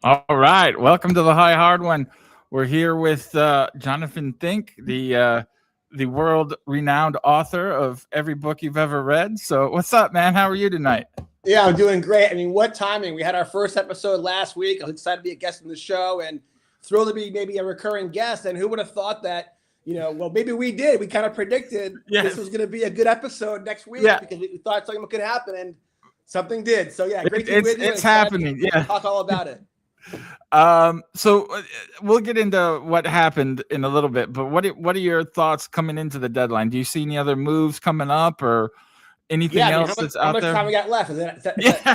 All right, welcome to the High Hard One. We're here with Jonathan Think, the world renowned author of every book you've ever read. So, what's up, man? How are you tonight? Yeah, I'm doing great. I mean, what timing? We had our first episode last week. I was excited to be a guest on the show and thrilled to be maybe a recurring guest. And who would have thought that, well, maybe we did. We kind of predicted this was going to be a good episode next week because we thought something could happen and something did. So, yeah, great to be with you. It's happening. Yeah. Talk all about it. So we'll get into what happened in a little bit, but what are your thoughts coming into the deadline? Do you see any other moves coming up or anything else that's out there? How much time we got left?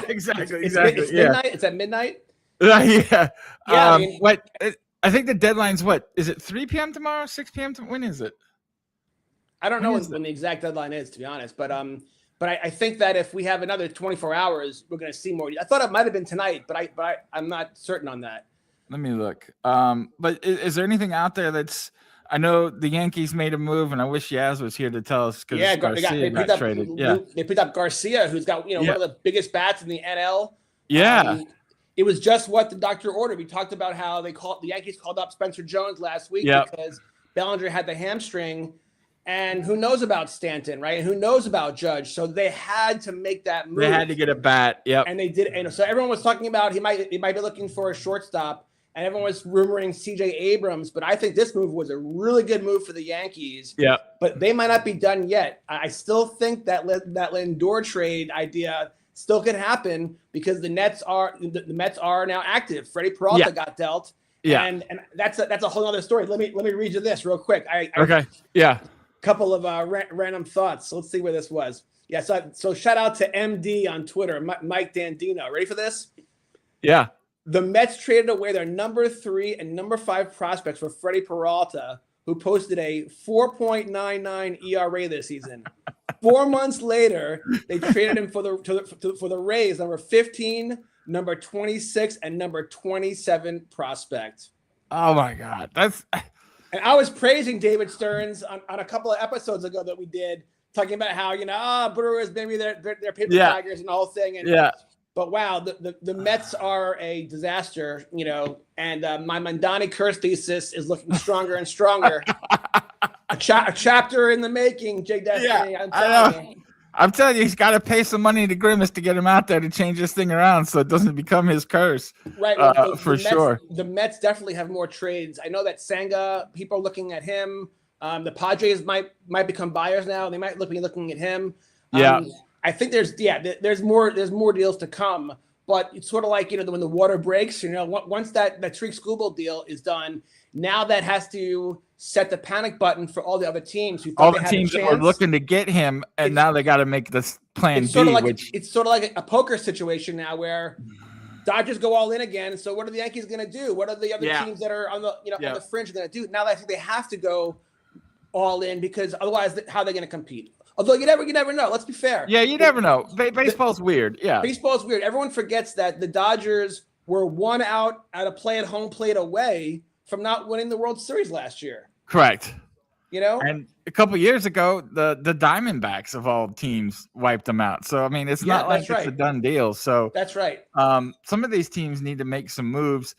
Exactly. It's midnight. It's at midnight. Yeah. Yeah. I think the deadline's what? Is it 3 p.m. tomorrow? 6 p.m. When is it? I don't know when the exact deadline is, to be honest, but I think that if we have another 24 hours, we're going to see more. I thought it might have been tonight, but I'm not certain on that. Let me look. But is there anything out there that's? I know the Yankees made a move, and I wish Yaz was here to tell us because Garcia got traded. They picked up Garcia, who's got one of the biggest bats in the NL. Yeah. It was just what the doctor ordered. We talked about how the Yankees called up Spencer Jones last week because Bellinger had the hamstring. And who knows about Stanton, right? And who knows about Judge? So they had to make that move. They had to get a bat. Yep. And they did. And so everyone was talking about he might be looking for a shortstop, and everyone was rumoring C.J. Abrams. But I think this move was a really good move for the Yankees. Yeah. But they might not be done yet. I still think that Lindor trade idea still could happen because the Mets are now active. Freddie Peralta got dealt. Yeah. And that's a whole other story. Let me read you this real quick. Okay. Yeah. Couple of random thoughts. So let's see where this was. Yeah, so shout out to MD on Twitter, Mike Dandino. Ready for this? Yeah. The Mets traded away their number 3 and number 5 prospects for Freddie Peralta, who posted a 4.99 ERA this season. 4 months later, they traded him for the Rays, number 15, number 26, and number 27 prospect. Oh my God, And I was praising David Stearns on a couple of episodes ago that we did, talking about how, Brewers, maybe they're paper tigers and the whole thing. And, But wow, the Mets are a disaster, and my Mandani curse thesis is looking stronger and stronger. a chapter in the making, Jay Destiny. Yeah, I'm telling you, he's got to pay some money to Grimace to get him out there to change this thing around so it doesn't become his curse. Right. Sure. The Mets definitely have more trades. I know that Senga, people are looking at him. The Padres might become buyers now. They might be looking at him. I think there's more deals to come. But it's sort of like, when the water breaks, once that Tariq Skubal deal is done, now that has to set the panic button for all the other teams who all the teams that were looking to get him, and now they got to make this plan B. It's sort of like a poker situation now where Dodgers go all in again. So what are the Yankees going to do? What are the other teams that are on the on the fringe going to do? Now I think they have to go all in because otherwise, how are they going to compete? Although you never know. Let's be fair. Yeah, you never know. Baseball's weird. Yeah, baseball's weird. Everyone forgets that the Dodgers were 1 out at a home plate away from not winning the World Series last year. Correct. And a couple of years ago, the Diamondbacks of all teams wiped them out. So I mean, it's not like it's a done deal. So that's right. Some of these teams need to make some moves.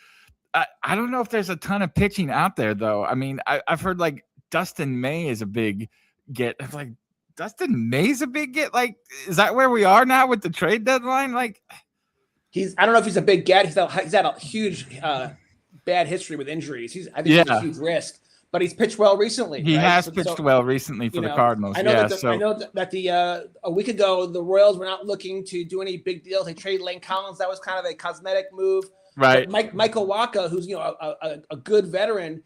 I don't know if there's a ton of pitching out there, though. I mean, I've heard like Dustin May is a big get. It's like Dustin May's a big get. Like, is that where we are now with the trade deadline? Like, I don't know if he's a big get. He's had a huge bad history with injuries. I think he's a huge risk. But he's pitched well recently. He has pitched well recently for the Cardinals. I know that a week ago the Royals were not looking to do any big deals. They traded Lane Collins. That was kind of a cosmetic move. Right. But Michael Wacha, who's a good veteran,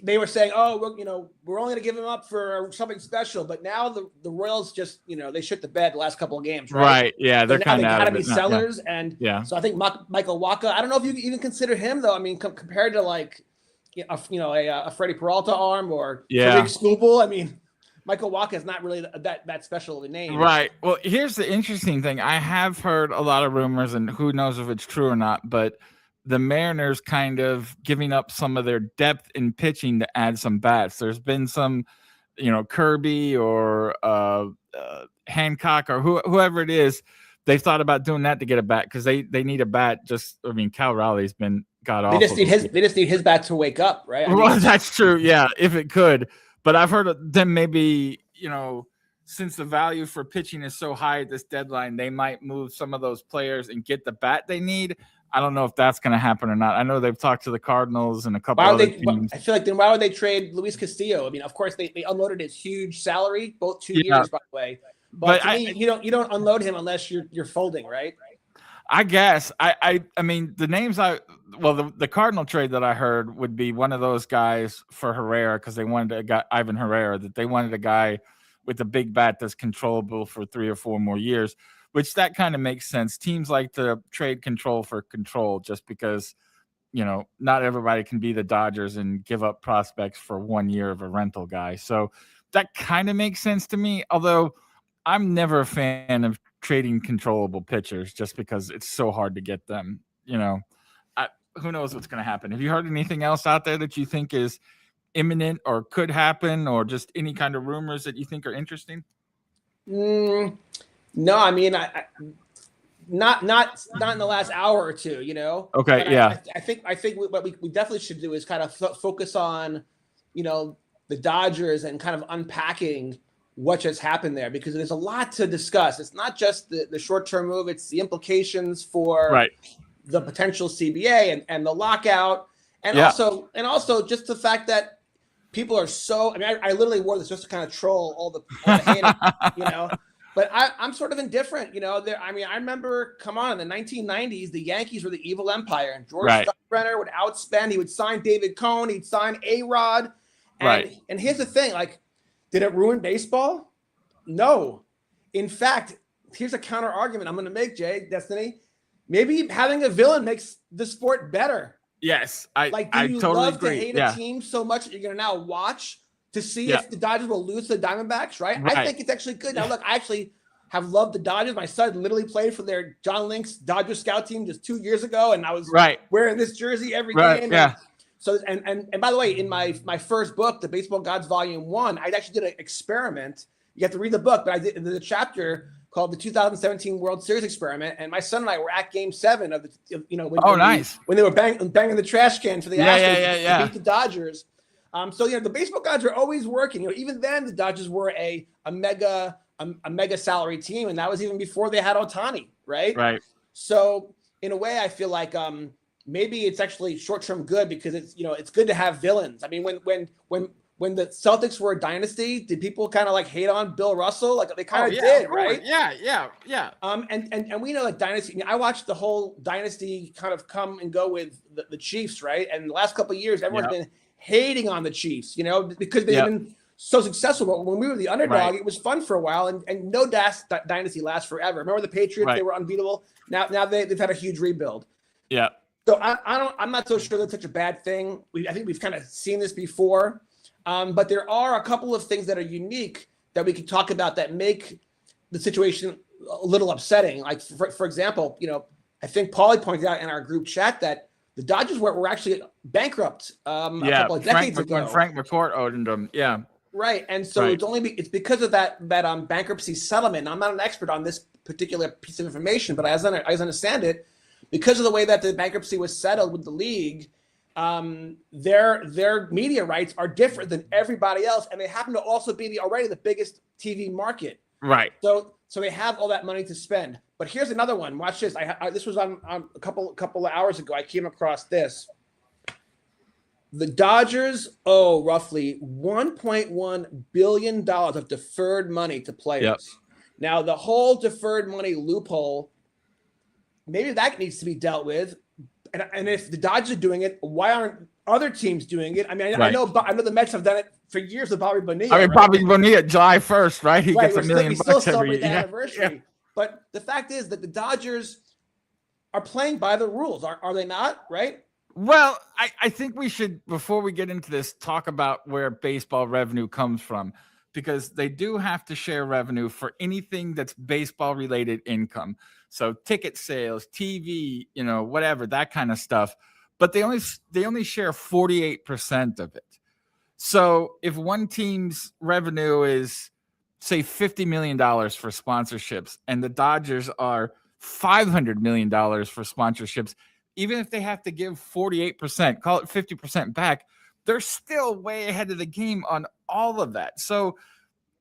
they were saying, we're only going to give him up for something special. But now the Royals just they shit the bed the last couple of games. Right. Yeah, they're kind of out of it. They got to be sellers, and so I think Michael Wacha. I don't know if you can even consider him though. I mean, compared to like. A Freddie Peralta arm or Tariq Skubal. I mean, Michael Wacha is not really that special of a name. Right. Well, here's the interesting thing. I have heard a lot of rumors, and who knows if it's true or not, but the Mariners kind of giving up some of their depth in pitching to add some bats. There's been some, Kirby or Hancock or whoever it is. They thought about doing that to get a bat because they need a bat. Cal Raleigh's been god They awful. They just need his bat to wake up, right? Well, that's true. Yeah, if it could. But I've heard of them maybe, since the value for pitching is so high at this deadline, they might move some of those players and get the bat they need. I don't know if that's going to happen or not. I know they've talked to the Cardinals and a couple other teams. I feel like then why would they trade Luis Castillo? I mean, of course they unloaded his huge salary, both 2 years, by the way. But to me, you don't unload him unless you're folding, right? I guess. I mean, the names the Cardinal trade that I heard would be one of those guys for Herrera, because they wanted a guy, Ivan Herrera, that they wanted a guy with a big bat that's controllable for 3 or 4 more years, which that kind of makes sense. Teams like to trade control for control just because, not everybody can be the Dodgers and give up prospects for 1 year of a rental guy. So that kind of makes sense to me, although I'm never a fan of trading controllable pitchers just because it's so hard to get them. Who knows what's going to happen? Have you heard anything else out there that you think is imminent or could happen, or just any kind of rumors that you think are interesting? No, I mean, I not in the last hour or two, Okay, but yeah. I think what we definitely should do is kind of focus on, the Dodgers and kind of unpacking what just happened there, because there's a lot to discuss. It's not just the short-term move; it's the implications for the potential CBA and the lockout, and also just the fact that people are so. I mean, I literally wore this just to kind of troll all the hating, But I'm sort of indifferent, I remember, come on, in the 1990s, the Yankees were the evil empire, and George Steinbrenner would outspend. He would sign David Cohn. He'd sign A-Rod. And here's the thing, did it ruin baseball? No. In fact, here's a counter argument I'm going to make, Jay, Destiny. Maybe having a villain makes the sport better. Yes, I totally love agree. To hate a team so much that you're going to now watch to see if the Dodgers will lose to the Diamondbacks, right? I think it's actually good. Now, look, I actually have loved the Dodgers. My son literally played for their John Lynx Dodger scout team just 2 years ago, and I was wearing this jersey every game. Yeah. So and by the way, in my first book, The Baseball Gods Volume 1, I actually did an experiment. You have to read the book, but I did the chapter called the 2017 World Series Experiment, and my son and I were at Game 7 of the when they were banging the trash can for the Astros to beat the Dodgers. So the baseball gods are always working. Even then the Dodgers were a mega salary team, and that was even before they had Ohtani, right? Right. So in a way, I feel like maybe it's actually short-term good, because it's good to have villains. I mean, when the Celtics were a dynasty, did people kind of hate on Bill Russell? Like they kind of did, right? Yeah. And we know that dynasty. I watched the whole dynasty kind of come and go with the Chiefs, right? And the last couple of years, everyone's been hating on the Chiefs, because they've been so successful. But when we were the underdog, it was fun for a while, and no dynasty lasts forever. Remember the Patriots? They were unbeatable. Now they've had a huge rebuild. Yeah. So I'm not so sure that's such a bad thing. I think we've kind of seen this before. But there are a couple of things that are unique that we could talk about that make the situation a little upsetting. Like, for example, I think Paulie pointed out in our group chat that the Dodgers were actually bankrupt a couple of decades ago. When Frank McCourt owed them, Right, and so it's because of that bankruptcy settlement. I'm not an expert on this particular piece of information, but as I understand it, because of the way that the bankruptcy was settled with the league, their media rights are different than everybody else, and they happen to also be already the biggest TV market. Right. So they have all that money to spend. But here's another one. Watch this. This was on a couple of hours ago. I came across this. The Dodgers owe roughly $1.1 billion of deferred money to players. Yep. Now, the whole deferred money loophole, maybe that needs to be dealt with. And if the Dodgers are doing it, why aren't other teams doing it? I mean, I know the Mets have done it for years with Bobby Bonilla. I mean, Bobby Bonilla, July 1st, right? He gets $1 million bucks every year. Anniversary. But the fact is that the Dodgers are playing by the rules, are they not? Right? Well, I think we should, before we get into this, talk about where baseball revenue comes from, because they do have to share revenue for anything that's baseball related income. So ticket sales, TV, whatever, that kind of stuff. But they only share 48% of it. So if one team's revenue is, say, $50 million for sponsorships, and the Dodgers are $500 million for sponsorships, even if they have to give 48%, call it 50% back, they're still way ahead of the game on all of that. So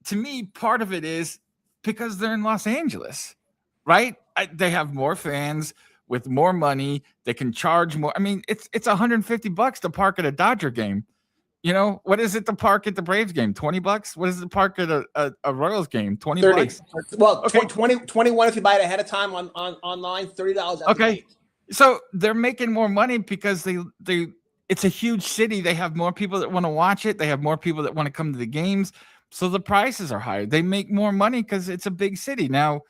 to me, part of it is because they're in Los Angeles, right? They have more fans with more money. They can charge more. I mean, it's $150 to park at a Dodger game. You know, what is it to park at the Braves game? $20? What is it to park at a Royals game? $20? 30. Well, okay. 21 if you buy it ahead of time on online, $30 at okay. So they're making more money because they it's a huge city. They have more people that want to watch it. They have more people that want to come to the games. So the prices are higher. They make more money because it's a big city. Now,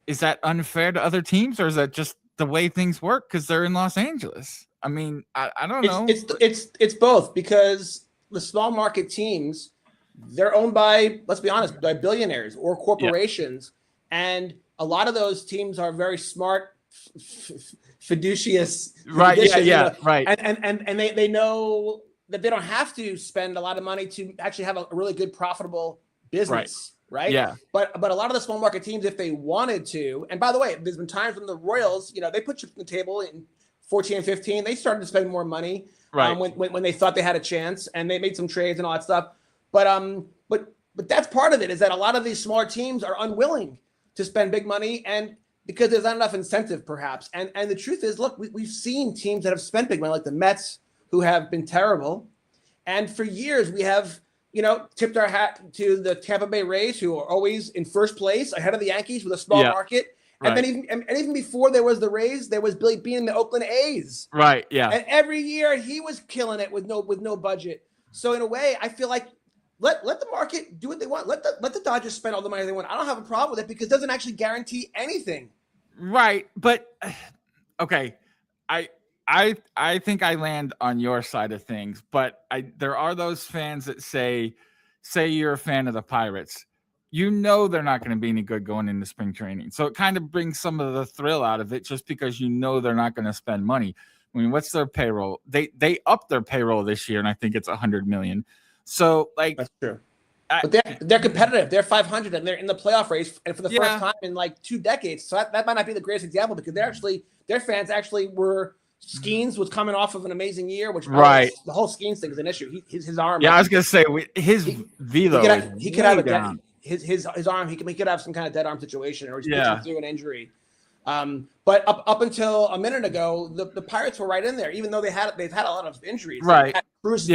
is that unfair to other teams, or is that just the way things work because they're in Los Angeles? I mean, I don't know. It's both, because the small market teams, they're owned by, let's be honest, by billionaires or corporations. Yeah. And a lot of those teams are very smart, fiducious. Right. Yeah. Right. And they know that they don't have to spend a lot of money to actually have a really good, profitable business. Right. Yeah. But a lot of the small market teams, if they wanted to, and by the way, there's been times when the Royals, they put chips on the table in 14 and 15, they started to spend more money when they thought they had a chance, and they made some trades and all that stuff. But that's part of it, is that a lot of these smaller teams are unwilling to spend big money, and because there's not enough incentive, perhaps. And the truth is, look, we've seen teams that have spent big money, like the Mets, who have been terrible. And for years, we have, tipped our hat to the Tampa Bay Rays, who are always in first place ahead of the Yankees with a small market. Right. And then even before there was the Rays, there was Billy Beane in the Oakland A's. Right. Yeah. And every year he was killing it with no budget. So in a way, I feel like let the market do what they want. Let the Dodgers spend all the money they want. I don't have a problem with it, because it doesn't actually guarantee anything. Right. But okay, I think I land on your side of things, but there are those fans that say you're a fan of the Pirates. They're not going to be any good going into spring training. So it kind of brings some of the thrill out of it, just because they're not going to spend money. I mean, what's their payroll? They upped their payroll this year, and I think it's $100 million. So that's true. But they're competitive. They're 500, and they're in the playoff race, and for the first time in like 2 decades. So that might not be the greatest example, because their fans actually were. Skeens was coming off of an amazing year, which the whole Skeens thing is an issue. His arm. Yeah, I was gonna say his velo. He could have his arm. He could have some kind of dead arm situation, or he's through an injury. But up until a minute ago, the Pirates were right in there, even though they've had a lot of injuries. Right. Bruce,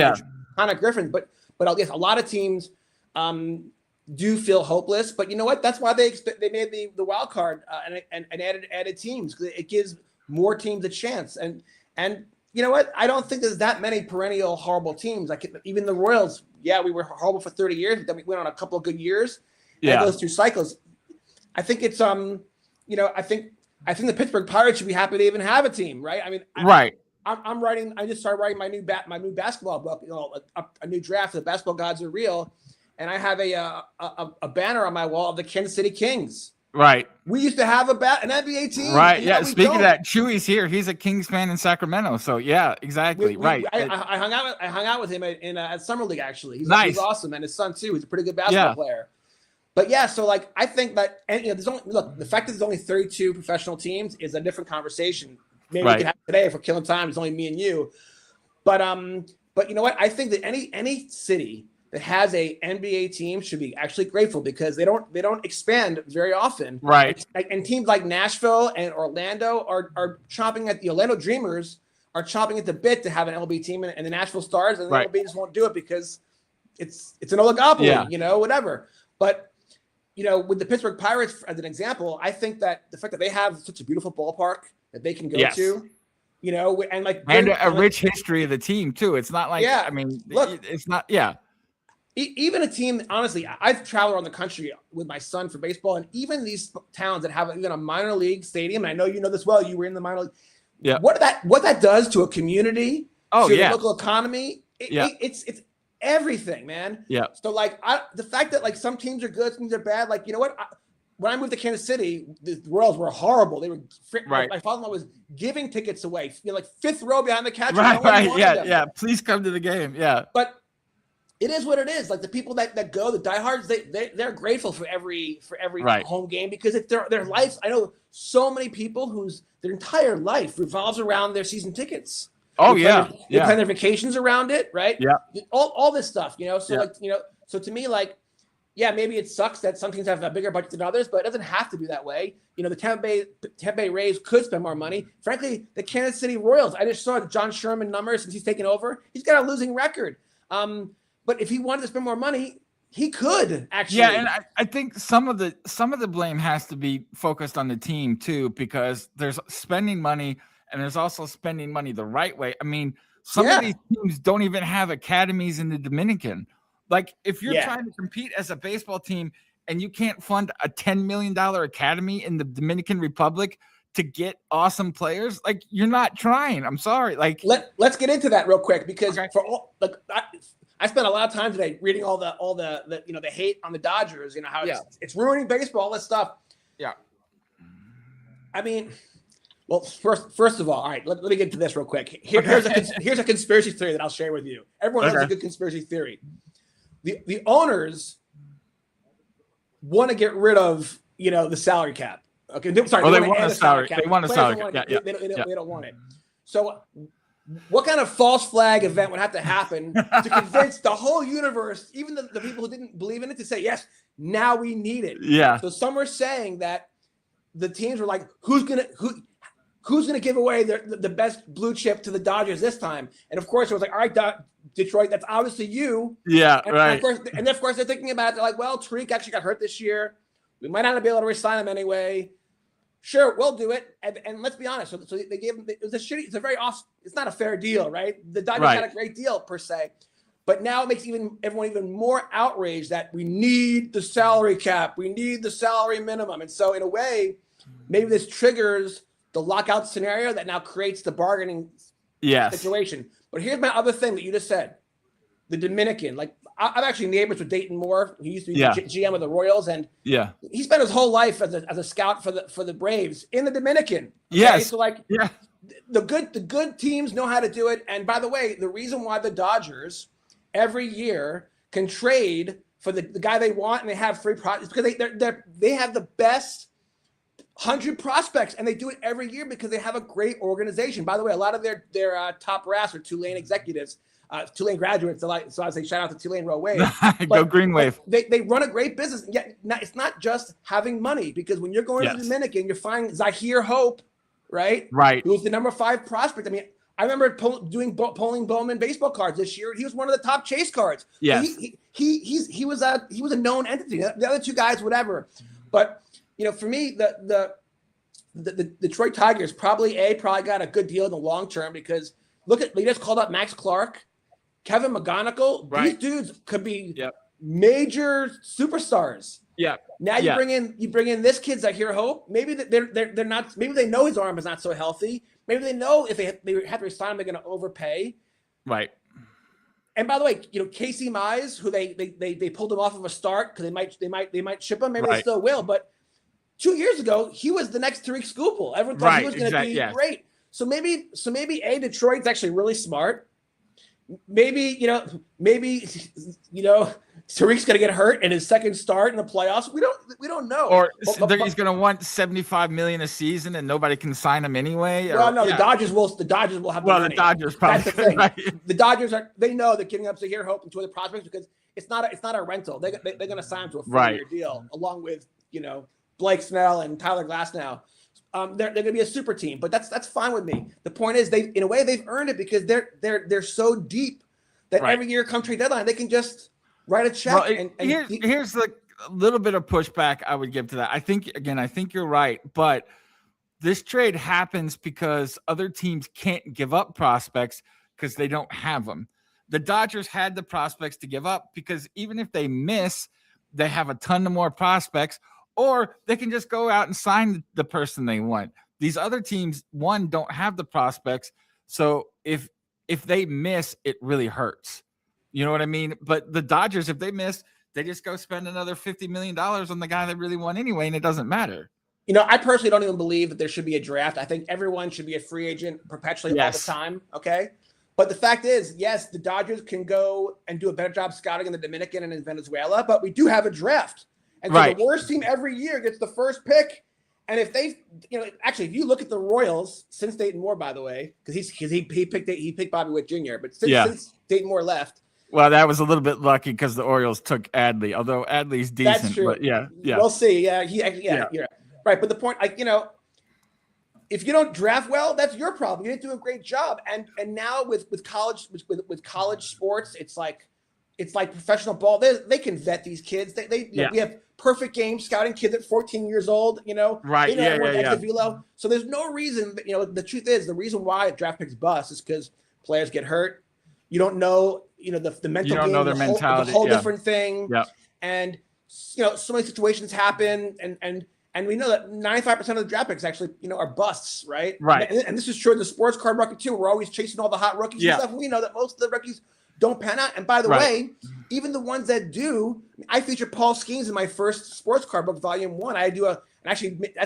Connor Griffin, but I guess a lot of teams do feel hopeless. But you know what? That's why they made the wild card and added teams. It gives more teams a chance, and you know what? I don't think there's that many perennial horrible teams. Like even the Royals, we were horrible for 30 years, but then we went on a couple of good years. Yeah, those 2 cycles. I think it's I think the Pittsburgh Pirates should be happy to even have a team, right? I mean, I just started writing my new basketball book, a new draft. The Basketball Gods Are Real, and I have a banner on my wall of the Kansas City Kings. Right. We used to have an NBA team. Right. Yeah. Speaking of that, Chewy's here. He's a Kings fan in Sacramento. So yeah, exactly. Right. I hung out with him at Summer League, actually. He's nice. He's awesome, and his son too. He's a pretty good basketball player. But so like I think that, and there's the fact that there's only 32 professional teams is a different conversation. Maybe we can have today if we're killing time. It's only me and you. But you know what? I think that any city that has a NBA team should be actually grateful, because they don't expand very often. Right. And teams like Nashville and Orlando are chomping at the Orlando Dreamers are chomping at the bit to have an MLB team, and the Nashville Stars, and the MLB just won't do it because it's an oligopoly, whatever. But with the Pittsburgh Pirates as an example, I think that the fact that they have such a beautiful ballpark that they can go to, and a rich history of the team too. It's not like it's not Even a team, honestly, I've traveled around the country with my son for baseball, and even these towns that have even a minor league stadium, and I know you know this well, you were in the minor league. Yeah. What that does to a community, to the local economy, it's everything, man. Yeah. So the fact that some teams are good, teams are bad. You know what? When I moved to Kansas City, the Royals were horrible. They were my father-in-law was giving tickets away, 5th row behind the catcher. Right. Yeah. Please come to the game. Yeah. But It is what it is. Like the people that go, the diehards, they're grateful for every home game because it's their lives. I know so many people whose their entire life revolves around their season tickets. Oh, they yeah. plan their vacations around it, right? Yeah. All this stuff, So so to me, like, yeah, maybe it sucks that some teams have a bigger budget than others, but it doesn't have to be that way. The Tampa Bay Rays could spend more money. Frankly, the Kansas City Royals, I just saw John Sherman numbers since he's taken over. He's got a losing record. But if he wanted to spend more money, he could actually. Yeah, and I think some of the blame has to be focused on the team too, because there's spending money and there's also spending money the right way. I mean, some of these teams don't even have academies in the Dominican. Like, if you're trying to compete as a baseball team and you can't fund a $10 million academy in the Dominican Republic to get awesome players, like, you're not trying. I'm sorry. Like, let's get into that real quick because I spent a lot of time today reading all the the hate on the Dodgers. How it's ruining baseball, all this stuff. Yeah. I mean, well, first of all right, let me get to this real quick. Here's a conspiracy theory that I'll share with you. Everyone has a good conspiracy theory. The owners want to get rid of the salary cap. Okay, sorry. They want a salary cap. They want a salary cap. They don't want it. So, what kind of false flag event would have to happen to convince the whole universe, even the people who didn't believe in it, to say yes? Now we need it. Yeah. So some were saying that the teams were like, who's gonna give away the best blue chip to the Dodgers this time? And of course, it was like, all right, Detroit, that's obviously you. Yeah, right. And of course, they're thinking about it. They're like, well, Tariq actually got hurt this year. We might not be able to re-sign him anyway. Sure, we'll do it. And let's be honest. So they gave him. It was it's not a fair deal, right? The Dodgers got a great deal per se, but now it makes everyone even more outraged that we need the salary cap. We need the salary minimum. And so in a way, maybe this triggers the lockout scenario that now creates the bargaining situation. But here's my other thing that you just said. The Dominican, like, I'm actually neighbors with Dayton Moore. He used to be GM of the Royals, and he spent his whole life as a scout for the Braves in the Dominican. Okay? Yes. So the good teams know how to do it. And by the way, the reason why the Dodgers every year can trade for the guy they want and they have free prospects because they have the best 100 prospects, and they do it every year because they have a great organization. By the way, a lot of their top brass are Tulane executives. Tulane graduates, so I say shout out to Tulane Row Wave. Go Green Wave. They run a great business. Yet it's not just having money, because when you're going to the Dominican, you're finding Zahir Hope, right? Right. Who's the number 5 prospect. I mean, I remember doing polling Bowman baseball cards this year. He was one of the top chase cards. Yes. So he was a known entity. The other two guys, whatever. But for me, the Detroit Tigers probably got a good deal in the long term, because they just called up Max Clark, Kevin McGonigal. Right. These dudes could be major superstars. Yeah. Now you bring in this kid Zahir Hope. Maybe they're not. Maybe they know his arm is not so healthy. Maybe they know if they have to resign him, they're going to overpay. Right. And by the way, Casey Mize, who they pulled him off of a start because they might ship him. Maybe they still will. But 2 years ago, he was the next Tariq Skubal. Everyone thought he was going to be great. So maybe Detroit's actually really smart. Maybe Tariq's going to get hurt in his second start in the playoffs. We don't know. Or he's going to want $75 million a season, and nobody can sign him anyway. The Dodgers will have. The Dodgers probably. That's the thing. Right. The Dodgers they know they're giving up Zahir Hope and two other prospects because it's not a rental. They're going to sign him to a 4-year deal along with Blake Snell and Tyler Glasnow. They're going to be a super team, but that's fine with me. The point is, in a way, they've earned it because they're so deep that every year come trade deadline, they can just write a check. Well, here's the little bit of pushback I would give to that. I think you're right, but this trade happens because other teams can't give up prospects because they don't have them. The Dodgers had the prospects to give up because even if they miss, they have a ton of more prospects. Or they can just go out and sign the person they want. These other teams, don't have the prospects. So if they miss, it really hurts. You know what I mean? But the Dodgers, if they miss, they just go spend another $50 million on the guy they really want anyway, and it doesn't matter. I personally don't even believe that there should be a draft. I think everyone should be a free agent perpetually all the time. Okay. But the fact is, yes, the Dodgers can go and do a better job scouting in the Dominican and in Venezuela, but we do have a draft. And so the worst team every year gets the first pick. And if they, actually, if you look at the Royals since Dayton Moore, by the way, because he picked Bobby Witt Jr., but since Dayton Moore left. Well, that was a little bit lucky because the Orioles took Adley, although Adley's decent. That's true. But yeah. We'll see. Yeah. Right. But the point, if you don't draft well, that's your problem. You didn't do a great job. And now with college sports, it's like professional ball. They can vet these kids. We have perfect game scouting kids at 14 years old. Right. So there's no reason. The truth is, the reason why draft picks bust is because players get hurt. You don't know. The mental you don't game, know their mentality. The whole different thing. Yeah. And so many situations happen, and we know that 95% of the draft picks actually, are busts, right? Right. And this is true in the sports card market too. We're always chasing all the hot rookies and stuff. We know that most of the rookies don't pan out. And by the way, even the ones that do, I feature Paul Skeens in my first sports card book, volume 1. I do that's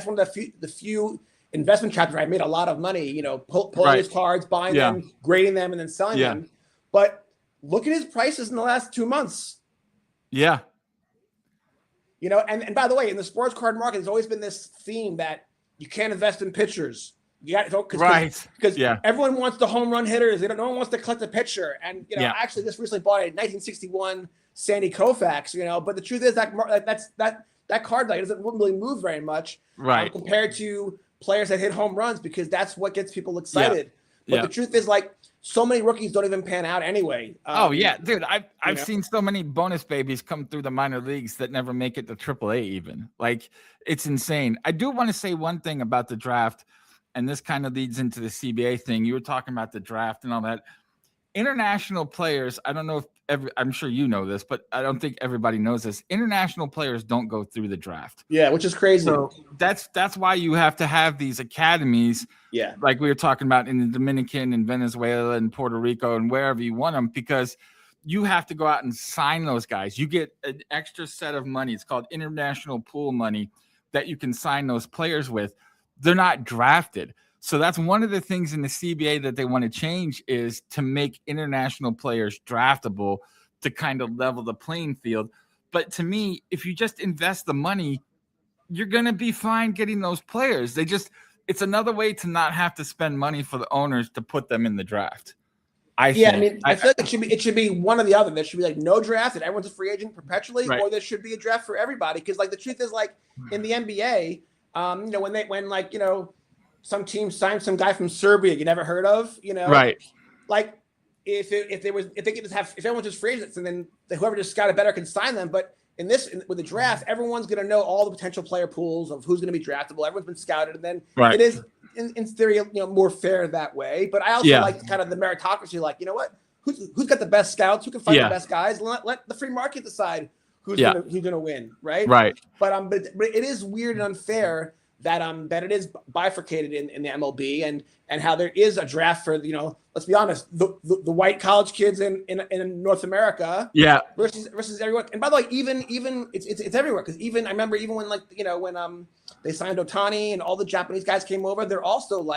one of the few investment chapters where I made a lot of money, pulling his cards, buying them, grading them, and then selling them. But look at his prices in the last 2 months. Yeah. And by the way, in the sports card market, there's always been this theme that you can't invest in pitchers. You got because everyone wants the home run hitters. No one wants to collect a pitcher. And I actually just recently bought a 1961 Sandy Koufax. But the truth is that card doesn't really move very much, right? Compared to players that hit home runs, because that's what gets people excited. But the truth is, so many rookies don't even pan out anyway. Dude, I've seen so many bonus babies come through the minor leagues that never make it to AAA even. It's insane. I do want to say one thing about the draft, and this kind of leads into the CBA thing. You were talking about the draft and all that. International players, I don't know if I'm sure you know this, but I don't think everybody knows this. International players don't go through the draft. Yeah, which is crazy. So that's why you have to have these academies. Yeah, like we were talking about in the Dominican and Venezuela and Puerto Rico and wherever you want them, because you have to go out and sign those guys. You get an extra set of money. It's called international pool money that you can sign those players with. They're not drafted. So that's one of the things in the CBA that they want to change, is to make international players draftable to kind of level the playing field. But to me, if you just invest the money, you're going to be fine getting those players. It's another way to not have to spend money for the owners to put them in the draft. I feel like it should be one or the other. There should be no draft and everyone's a free agent perpetually, or there should be a draft for everybody. Because the truth is, in the NBA, when some team signed some guy from Serbia you never heard of, right? If everyone just free agents, and then whoever just got it better can sign them. But with the draft, everyone's going to know all the potential player pools of who's going to be draftable. Everyone's been scouted, and then it is in theory, more fair that way. But I also like kind of the meritocracy. You know what? Who's got the best scouts? Who can find the best guys? Let the free market decide who's gonna win, right? Right. But it is weird and unfair that it is bifurcated in the MLB, and how there is a draft for, let's be honest, the white college kids in North America, versus everyone. And by the way, even it's everywhere, because I remember when they signed Ohtani and all the Japanese guys came over, they're also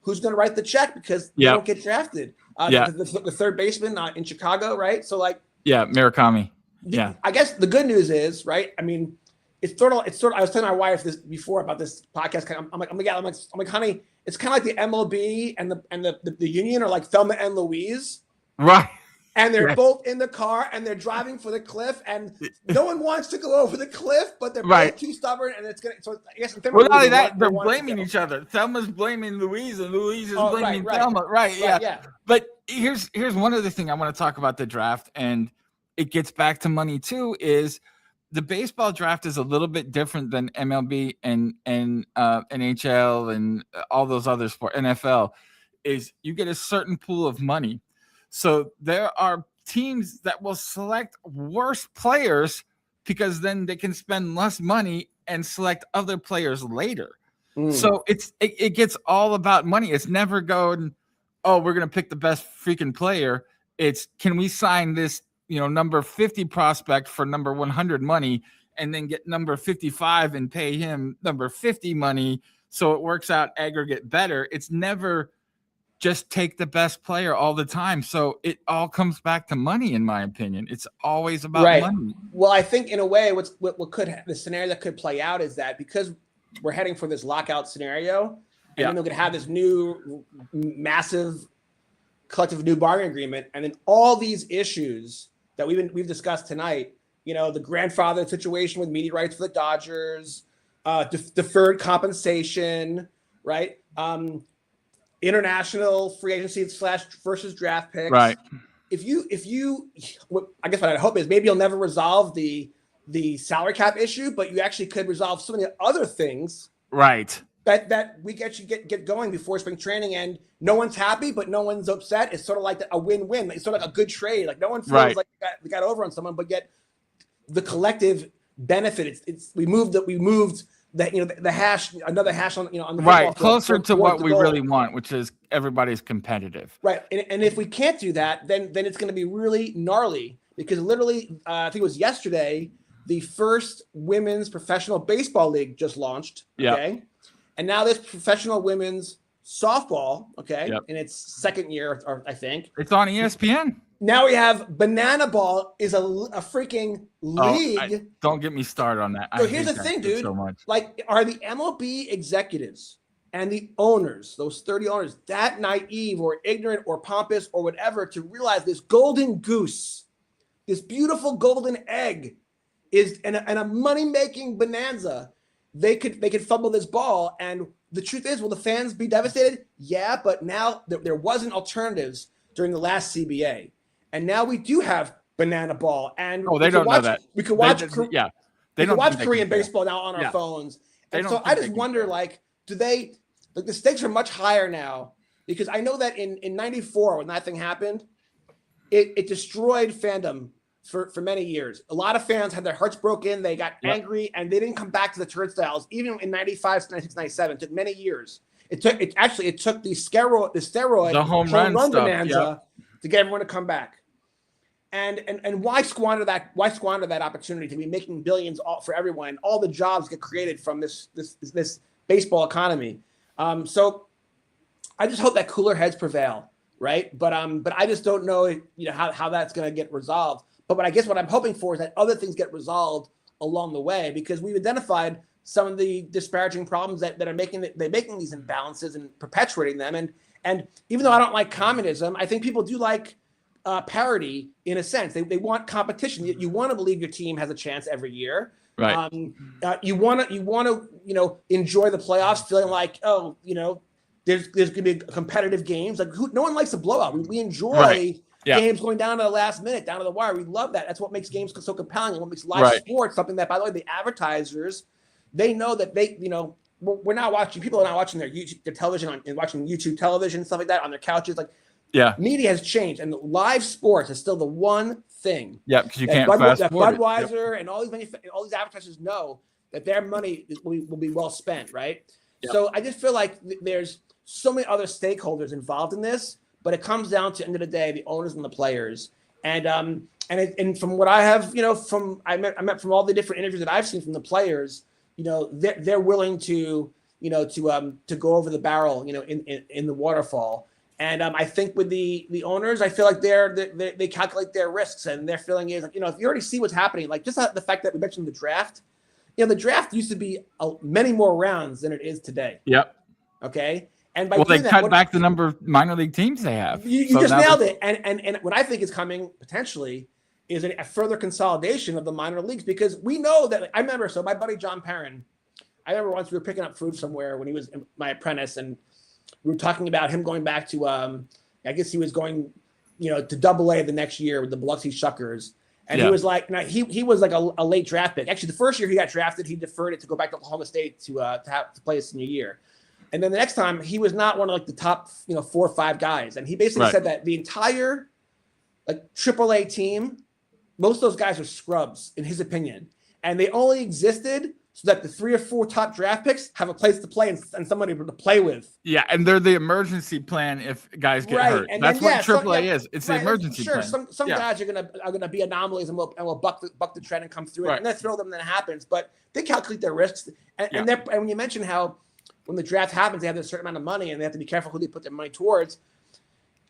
who's going to write the check, because they don't get drafted. The third baseman in Chicago, right? So Murakami. Yeah, I guess the good news is, right? I mean, it's sort of. I was telling my wife this before about this podcast. I'm like, honey, it's kind of like the MLB and the union are like Thelma and Louise, right? And they're both in the car and they're driving for the cliff, and no one wants to go over the cliff, but they're both too stubborn, and it's gonna. So I guess. Well, not only that, they're blaming each other. Thelma's blaming Louise, and Louise is blaming Thelma. Right? Yeah. But here's one other thing I want to talk about the draft, and it gets back to money too. Is the baseball draft is a little bit different than MLB and NHL and all those other sports. NFL is you get a certain pool of money. So there are teams that will select worse players because then they can spend less money and select other players later. So it gets all about money. It's never going, oh, we're going to pick the best freaking player. It's, can we sign this number 50 prospect for number 100 money, and then get number 55 and pay him number 50 money, so it works out aggregate better. It's never just take the best player all the time. So it all comes back to money, in my opinion. It's always about money. Well, I think in a way, the scenario that could play out is that because we're heading for this lockout scenario, and then we're going to have this new massive collective new bargaining agreement, and then all these issues that we've discussed tonight, the grandfather situation with media rights for the Dodgers, deferred compensation, right? International free agency / versus draft picks. Right. If you, I guess what I hope is maybe you'll never resolve the salary cap issue, but you actually could resolve some of the other things. Right. That we get going before spring training, and no one's happy, but no one's upset. It's sort of like a win-win. It's sort of like a good trade. Like no one feels like they got over on someone, but yet the collective benefit. We moved that the hash, another hash on on the closer to what we really want, which is everybody's competitive. Right, and if we can't do that, then it's going to be really gnarly, because literally, I think it was yesterday, the first women's professional baseball league just launched. Okay. And now this professional women's softball, in its second year, or I think. It's on ESPN. Now we have Banana Ball is a freaking league. Don't get me started on that. So here's the thing, dude. So much. Like, are the MLB executives and the owners, those 30 owners, that naive or ignorant or pompous or whatever to realize this golden goose, this beautiful golden egg is and a money-making bonanza? They could fumble this ball, and the truth is, will the fans be devastated? Yeah, but now there wasn't alternatives during the last CBA, and now we do have Banana Ball, and they don't know that. We could watch Korean baseball now on our phones, and so I just wonder, do they the stakes are much higher now, because I know that in '94 when that thing happened, it destroyed fandom. For many years, a lot of fans had their hearts broken. They got angry, and they didn't come back to the turnstiles. Even in '95, '96, '97, it took many years. It took the steroid, the home run bonanza to get everyone to come back. And why squander that? Why squander that opportunity to be making billions for everyone? All the jobs get created from this baseball economy. So I just hope that cooler heads prevail, right? But I just don't know, how that's going to get resolved. But I guess what I'm hoping for is that other things get resolved along the way, because we've identified some of the disparaging problems that are making these imbalances and perpetuating them. And even though I don't like communism, I think people do like parity in a sense. They want competition. You want to believe your team has a chance every year. Right. You want to enjoy the playoffs, feeling like there's going to be competitive games. Like no one likes a blowout. We enjoy. Right. Games going down to the last minute, down to the wire. We love that. That's what makes games so compelling, and what makes live sports something that, by the way, the advertisers, they know that we're not watching. People are not watching their television and watching YouTube television, stuff like that on their couches. Media has changed, and live sports is still the one thing. Yeah, because you can't fast forward. Budweiser and all these advertisers know that their money will be well spent, right? Yep. So I just feel like there's so many other stakeholders involved in this. But it comes down to, the end of the day, the owners and the players. And from what I have, I met from all the different interviews that I've seen from the players, they're willing to go over the barrel, in the waterfall. And I think with the owners, I feel like they calculate their risks, and their feeling is, if you already see what's happening, like just the fact that we mentioned the draft, the draft used to be many more rounds than it is today. Yep. Okay. And they cut back the number of minor league teams they have. You just nailed it. And what I think is coming potentially is a further consolidation of the minor leagues, because we know that. I remember, my buddy John Perrin, I remember once we were picking up food somewhere when he was my apprentice, and we were talking about him going back to, I guess he was going, to Double-A the next year with the Biloxi Shuckers. And he was like, he was like a late draft pick. Actually, the first year he got drafted, he deferred it to go back to Oklahoma State to play his senior year. And then the next time, he was not one of the top 4 or 5 guys. And he basically said that the entire AAA team, most of those guys are scrubs in his opinion. And they only existed so that the 3 or 4 top draft picks have a place to play and somebody to play with. Yeah, and they're the emergency plan if guys get hurt. And that's what AAA is. It's the emergency plan. Sure, some guys are gonna be anomalies, and we'll buck the trend and come through it, and then throw them, and then it happens. But they calculate their risks. And when you mention how when the draft happens, they have a certain amount of money, and they have to be careful who they put their money towards.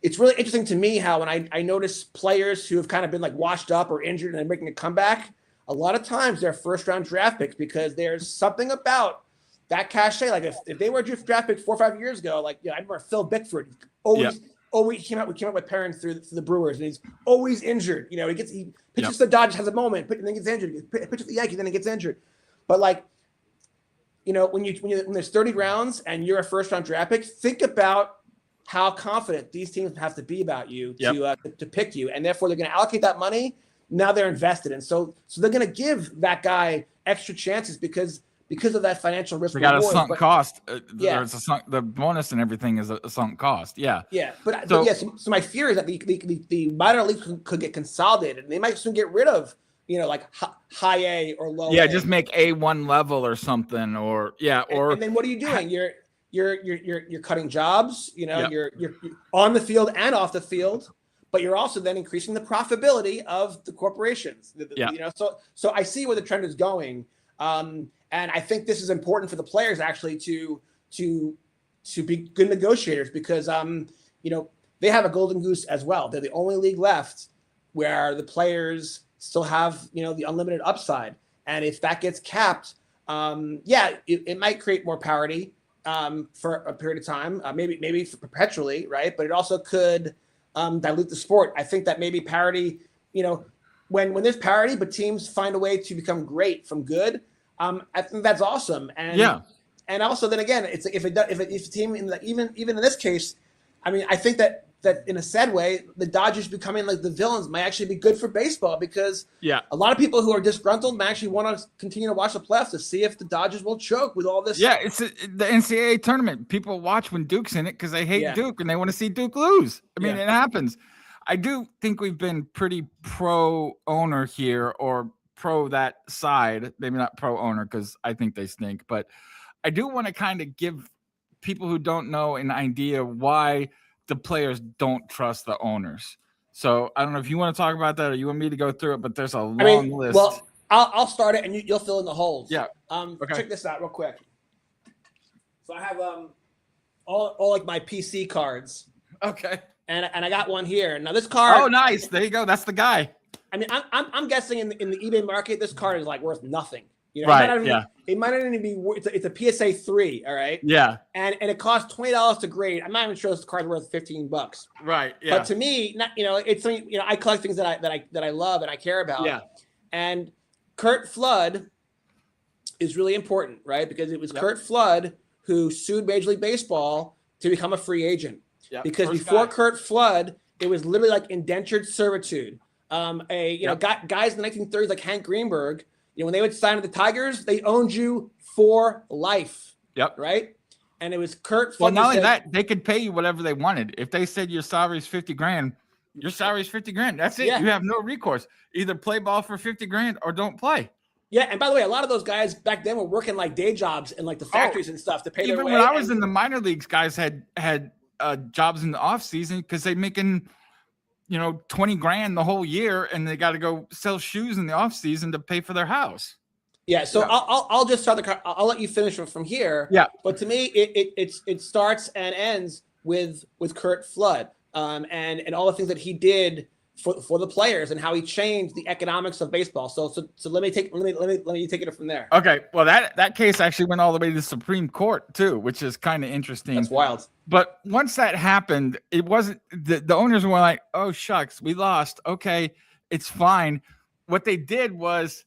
it's really interesting to me how when I notice players who have kind of been like washed up or injured and they're making a comeback, a lot of times they're first round draft picks because there's something about that cachet. Like if they were draft picks 4 or 5 years ago, like I remember Phil Bickford always came out with parents through the Brewers, and he's always injured. He pitches the Dodgers, has a moment, and then gets injured. He pitches the Yankees, then he gets injured. But like, when there's 30 rounds and you're a first round draft pick, think about how confident these teams have to be about you to pick you, and therefore they're going to allocate that money. Now they're invested, and so they're going to give that guy extra chances because of that financial risk. They got a sunk cost. The bonus and everything is a sunk cost. Yeah. So my fear is that the minor leagues could get consolidated, and they might soon get rid of like high A or low. Yeah, A. just make A1 level or something, or and then what are you doing? You're cutting jobs. You're on the field and off the field. But you're also then increasing the profitability of the corporations. So I see where the trend is going, and I think this is important for the players actually to be good negotiators because they have a golden goose as well. They're the only league left where the players still have the unlimited upside, and if that gets capped, it might create more parity for a period of time, maybe for perpetually, right? But it also could dilute the sport. I think that maybe parity, when there's parity, but teams find a way to become great from good, I think that's awesome. And also then again, it's if a team even in this case, I mean, I think that in a sad way, the Dodgers becoming like the villains might actually be good for baseball because a lot of people who are disgruntled might actually want to continue to watch the playoffs to see if the Dodgers will choke with all this. Yeah, it's the NCAA tournament. People watch when Duke's in it because they hate Duke and they want to see Duke lose. I mean, it happens. I do think we've been pretty pro-owner here or pro that side. Maybe not pro-owner because I think they stink, but I do want to kind of give people who don't know an idea why the players don't trust the owners. So I don't know if you want to talk about that or you want me to go through it, but there's a long list. Well, I'll start it and you'll fill in the holes. Yeah. Okay. Check this out real quick. So I have all like my PC cards. Okay. And I got one here. Now this card. Oh, nice. There you go. That's the guy. I mean, I'm guessing in the eBay market, this card is like worth nothing. Right. It might not even be. It's a PSA 3. All right. Yeah. And it costs $20 to grade. I'm not even sure this card's worth $15. Right. Yeah. But to me, it's something. I collect things that I love and I care about. Yeah. And Curt Flood is really important, right? Because it was Curt Flood who sued Major League Baseball to become a free agent. Yep. Because before Curt Flood, it was literally like indentured servitude. Guys in the 1930s like Hank Greenberg. When they would sign with the Tigers, they owned you for life. Yep. Right. And it was Curt. Well, not only that, they could pay you whatever they wanted. If they said your salary is $50,000, your salary is $50,000. That's it. Yeah. You have no recourse. Either play ball for $50,000 or don't play. Yeah. And by the way, a lot of those guys back then were working like day jobs in like the factories and stuff to pay their way. Even when I was in the minor leagues, guys had jobs in the off season because they're making $20,000 the whole year, and they got to go sell shoes in the off season to pay for their house. Yeah, so I'll just start I'll let you finish from here. Yeah, but to me, it starts and ends with Curt Flood, and all the things that he did for the players and how he changed the economics of baseball. So let me take it from there. Okay, well that case actually went all the way to the Supreme Court too, which is kind of interesting. That's wild. But once that happened, it wasn't the owners were like, "Oh shucks, we lost. Okay, it's fine." What they did was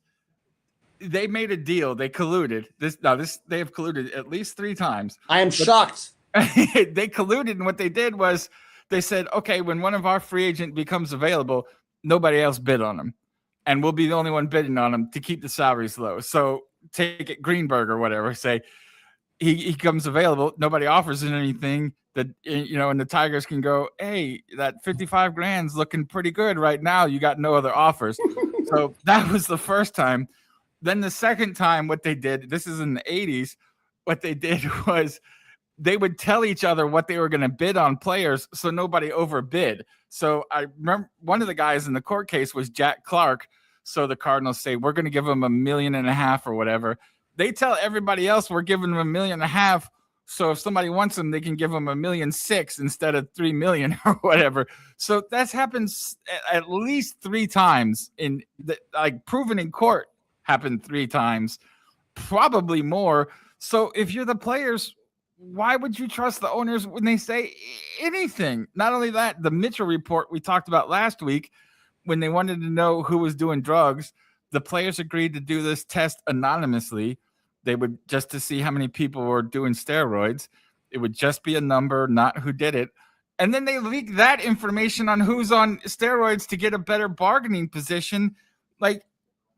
they made a deal. They colluded. They have colluded at least 3 times. I am shocked. They colluded, and what they did was they said, "Okay, when one of our free agent becomes available, nobody else bid on him, and we'll be the only one bidding on him to keep the salaries low." So take it Greenberg or whatever. Say he comes available, nobody offers him anything. And the Tigers can go, "Hey, that $55,000's looking pretty good right now. You got no other offers." So that was the first time. Then the second time, what they did, this is in the 80s, what they did was they would tell each other what they were going to bid on players so nobody overbid. So I remember one of the guys in the court case was Jack Clark. So the Cardinals say, we're going to give him $1.5 million or whatever. They tell everybody else we're giving them $1.5 million So if somebody wants them, they can give them $1.6 million instead of $3 million or whatever. So that's happened at least 3 times proven in court, happened 3 times, probably more. So if you're the players, why would you trust the owners when they say anything? Not only that, the Mitchell report we talked about last week, when they wanted to know who was doing drugs, the players agreed to do this test anonymously. They would just to see how many people were doing steroids. It would just be a number, not who did it. And then they leak that information on who's on steroids to get a better bargaining position. Like,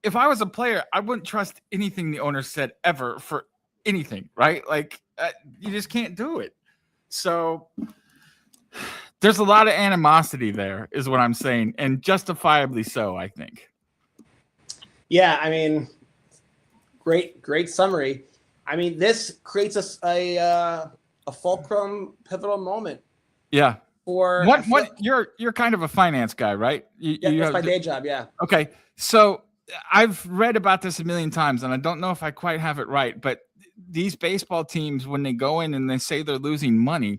if I was a player, I wouldn't trust anything the owner said ever for anything, right? Like, you just can't do it. So there's a lot of animosity there, is what I'm saying, and justifiably so, I think. Yeah, I mean, great summary. I mean, this creates a fulcrum, pivotal moment. Yeah. For you're kind of a finance guy, right? That's my day job. Yeah. Okay. So I've read about this a million times, and I don't know if I quite have it right, but these baseball teams, when they go in and they say they're losing money,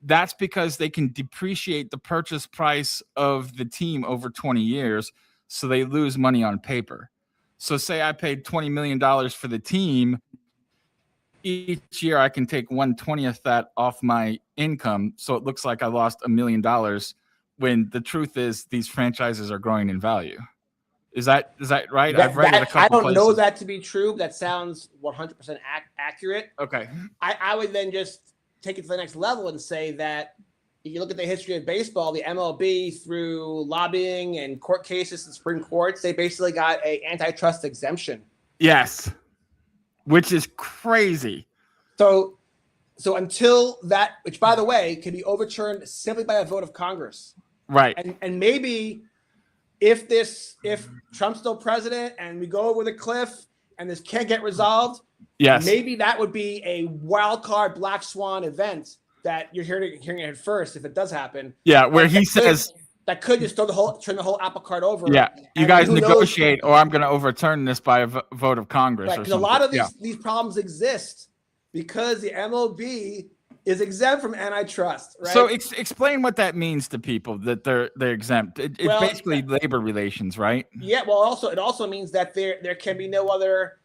that's because they can depreciate the purchase price of the team over 20 years. So they lose money on paper. So say I paid $20 million for the team. Each year I can take 1/20th that off my income. So it looks like I lost $1 million, when the truth is these franchises are growing in value. Is that right? I've read it a couple I don't places. know that to be true. That sounds 100% accurate. Okay. I would then just take it to the next level and say that if you look at the history of baseball, the MLB, through lobbying and court cases and Supreme Courts, they basically got an antitrust exemption. Yes. Which is crazy. So until that, which by the way, can be overturned simply by a vote of Congress. Right. And maybe if Trump's still president and we go over the cliff and this can't get resolved, yes, maybe that would be a wild card black swan event that you're hearing it first if it does happen. Yeah, where he says that could just turn the whole apple cart over. Yeah, you guys negotiate, or I'm going to overturn this by a vote of Congress. Right, because a lot of these problems exist because the MLB is exempt from antitrust. Right. So explain what that means to people, that they're exempt. It's basically labor relations, right? Yeah. Well, it also means that there can be no other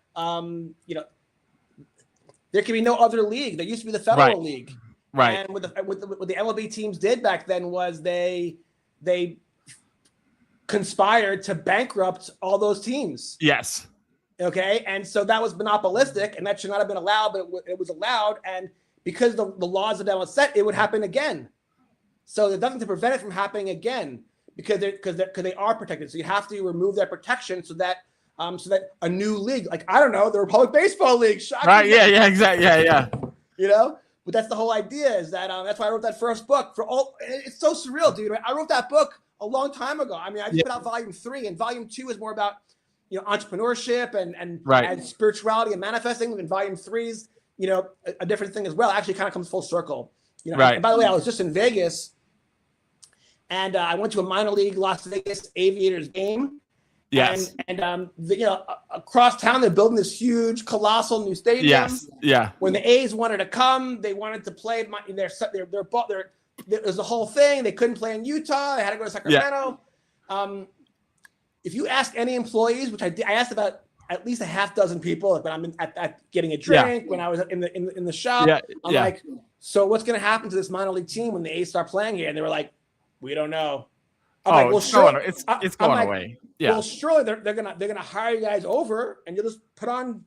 there can be no other league. There used to be the federal league. Right. And what the MLB teams did back then was they conspired to bankrupt all those teams. Yes. Okay. And so that was monopolistic, and that should not have been allowed, but it was allowed. And because the laws of that was set, it would happen again. So there's nothing to prevent it from happening again because they are protected. So you have to remove that protection so that a new league, like, I don't know, the Republic Baseball League. Shocking. Right. Yeah. Exactly. Yeah. But that's the whole idea, is that that's why I wrote that first book. It's so surreal, dude. I wrote that book a long time ago. I mean, I just put out volume 3, and volume 2 is more about entrepreneurship and spirituality and manifesting. And volume 3 is a different thing as well. Actually, kind of comes full circle. Right. And by the way, I was just in Vegas, and I went to a minor league Las Vegas Aviators game. Yes. And across town, they're building this huge, colossal new stadium. Yes. Yeah. When the A's wanted to come, they wanted to play. There's a whole thing. They couldn't play in Utah. They had to go to Sacramento. Yeah. If you ask any employees, which I asked about at least a half dozen people, when I'm at getting a drink, when I was in the shop, I'm like, so what's going to happen to this minor league team when the A's start playing here? And they were like, we don't know. I'm it's going away. Yeah. Well, surely they're gonna hire you guys over, and you'll just put on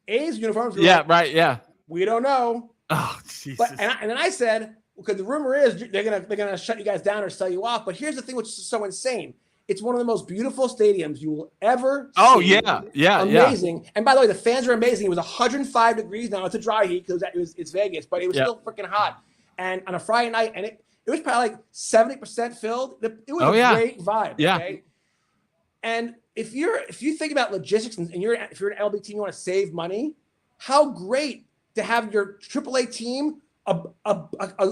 A's uniforms. Yeah, right. Yeah. We don't know. Oh, Jesus. But and then I said, because the rumor is they're gonna shut you guys down or sell you off. But here's the thing, which is so insane: it's one of the most beautiful stadiums you will ever see. Oh yeah, amazing. Yeah. And by the way, the fans are amazing. It was 105 degrees now. It's a dry heat because it's Vegas, but it was still freaking hot. And on a Friday night, and it was probably like 70% filled. It was a great vibe. Yeah. Okay? And if you think about logistics and if you're an LB team, you want to save money, how great to have your AAA team a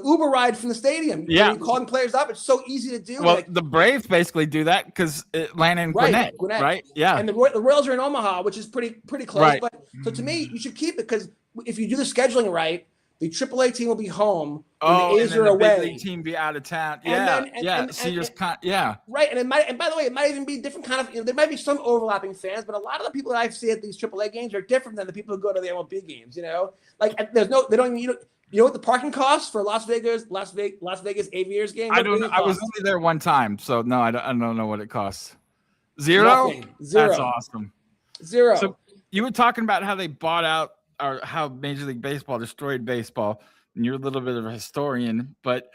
Uber ride from the stadium. Yeah. You're calling players up. It's so easy to do. Well, the Braves basically do that because Atlanta and Gwinnett, right? Yeah. And the Royals are in Omaha, which is pretty close. Right. But so to me, you should keep it, because if you do the scheduling right, the AAA team will be home when Oh, the A's and then are the away. big league team be out of town. And Yeah, then, yeah. So you just can't. Yeah, right. And by the way, it might even be different kind of. There might be some overlapping fans, but a lot of the people that I see at these AAA games are different than the people who go to the MLB games. Like they don't. You know what the parking costs for Las Vegas Aviators game? I don't know. I was only there one time, so no, I don't know what it costs. Zero? Nothing. Zero. That's awesome. Zero. So you were talking about how they bought out or how Major League Baseball destroyed baseball, and you're a little bit of a historian, but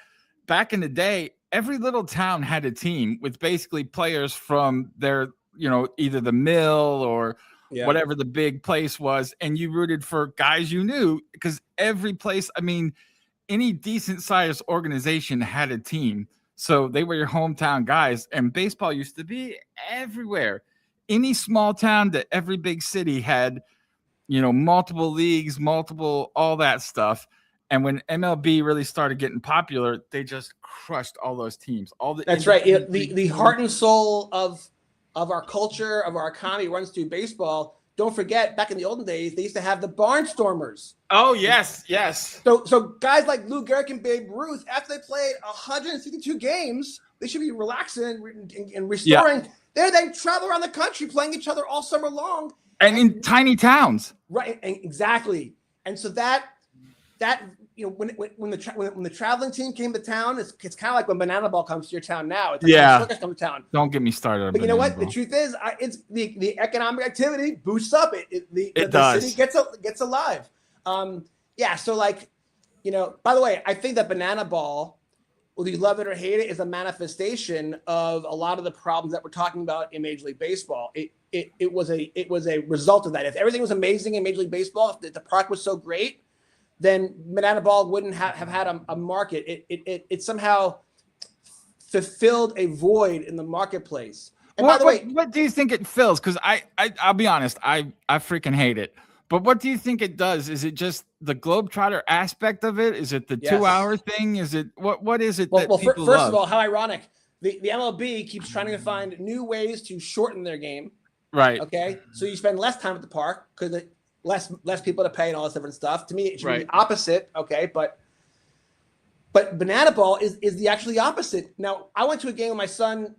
back in the day, every little town had a team with basically players from their, either the mill or whatever the big place was, and you rooted for guys you knew because every place, any decent sized organization had a team. So they were your hometown guys, and baseball used to be everywhere. Any small town to every big city had, multiple leagues, multiple, all that stuff. And when MLB really started getting popular, they just crushed all those teams. That's right. The heart and soul of our culture, of our economy runs through baseball. Don't forget, back in the olden days, they used to have the Barnstormers. Oh, yes, yes. So guys like Lou Gehrig and Babe Ruth, after they played 162 games, they should be relaxing and restoring. Yeah. They're then travel around the country playing each other all summer long. And in tiny towns. Right, exactly. And so that when the traveling team came to town, it's kind of like when Banana Ball comes to your town now. It's like when circus comes to town. Don't get me started. But you know what? The truth is, it's the economic activity boosts up. The city gets alive. So by the way, I think that Banana Ball, whether you love it or hate it, is a manifestation of a lot of the problems that we're talking about in Major League Baseball. It was a result of that. If everything was amazing in Major League Baseball, if the park was so great, then Banana Ball wouldn't have had a market. It somehow fulfilled a void in the marketplace. And by the way, what do you think it fills? Because I'll be honest, I freaking hate it. But what do you think it does? Is it just the Globetrotter aspect of it? Is it the 2-hour thing? Is it what is it that people first love? of all, how ironic. The MLB keeps trying to find new ways to shorten their game. Right. Okay. So you spend less time at the park because less people to pay and all this different stuff. To me, it should be the opposite. Okay. But Banana Ball is the opposite. Now, I went to a game with my son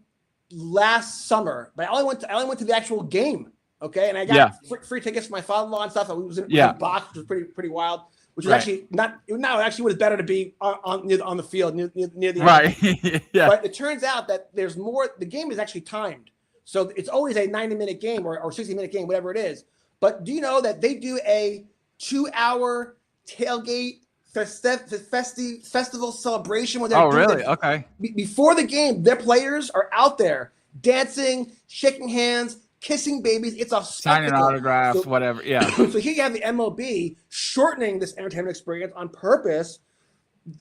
last summer, but I only went to the actual game. Okay. And I got free tickets for my father-in-law and stuff. I was in a box, which was pretty wild, which was actually actually would have better to be on the field near the end. Yeah. But it turns out that there's more. The game is actually timed. So it's always a 90-minute game or 60-minute game, whatever it is. But do you know that they do a 2-hour tailgate festival celebration? Where oh, really? Okay. Before the game, their players are out there dancing, shaking hands, kissing babies. It's a spectacle. Signing autographs, whatever. Yeah. So here you have the MLB shortening this entertainment experience on purpose.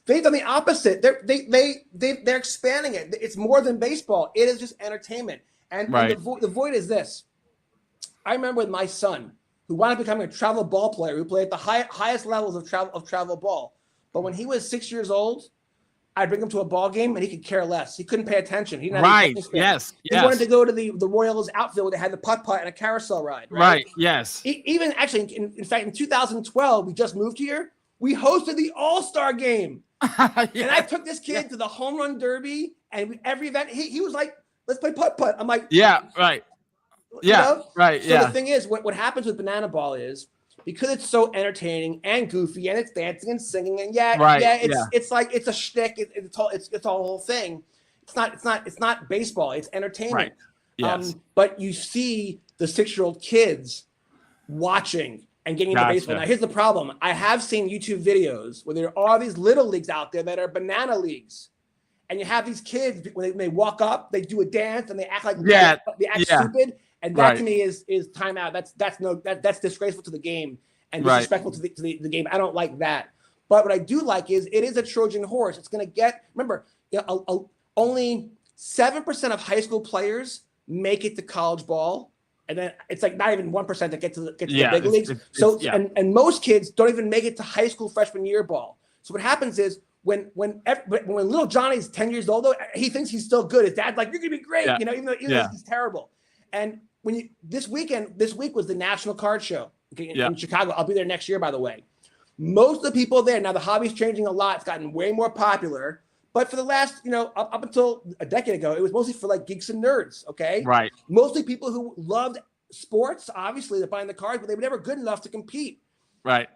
They've done the opposite. They're expanding it. It's more than baseball. It is just entertainment. And the void is this. I remember with my son, who wound up becoming a travel ball player, who played at the highest levels of travel ball. But when he was 6 years old, I'd bring him to a ball game, and he could care less. He couldn't pay attention. He didn't have Yes. He wanted to go to the Royals outfield where they had the putt-putt and a carousel ride. Right. Yes. Even actually, in fact, in 2012, we just moved here. We hosted the All-Star game. And I took this kid to the home run derby, and every event, he was like, let's play putt-putt. I'm like, yeah, right. Yeah, right. So the thing is, what happens with Banana Ball is because it's so entertaining and goofy, and it's dancing and singing, and it's like it's a shtick. It's a whole thing. It's not baseball. It's entertainment. Right. Yes. But you see the 6-year-old kids watching and getting into baseball. Now, here's the problem. I have seen YouTube videos where there are these little leagues out there that are banana leagues. And you have these kids, when they walk up, they do a dance and they act like they act stupid. And that to me is timeout. That's disgraceful to the game and disrespectful to the game. I don't like that. But what I do like is it is a Trojan horse. It's going to get, remember, only 7% of high school players make it to college ball. And then it's like not even 1% that get to the big leagues. And most kids don't even make it to high school freshman year ball. So what happens is when little Johnny's 10 years old, though, he thinks he's still good. His dad's like, you're going to be great, even though he's terrible. And this week was the National Card Show in Chicago. I'll be there next year, by the way. Most of the people there, now the hobby's changing a lot. It's gotten way more popular. But for the last, up until a decade ago, it was mostly for like geeks and nerds, okay? Right. Mostly people who loved sports, obviously, they're buying the cards, but they were never good enough to compete. Right.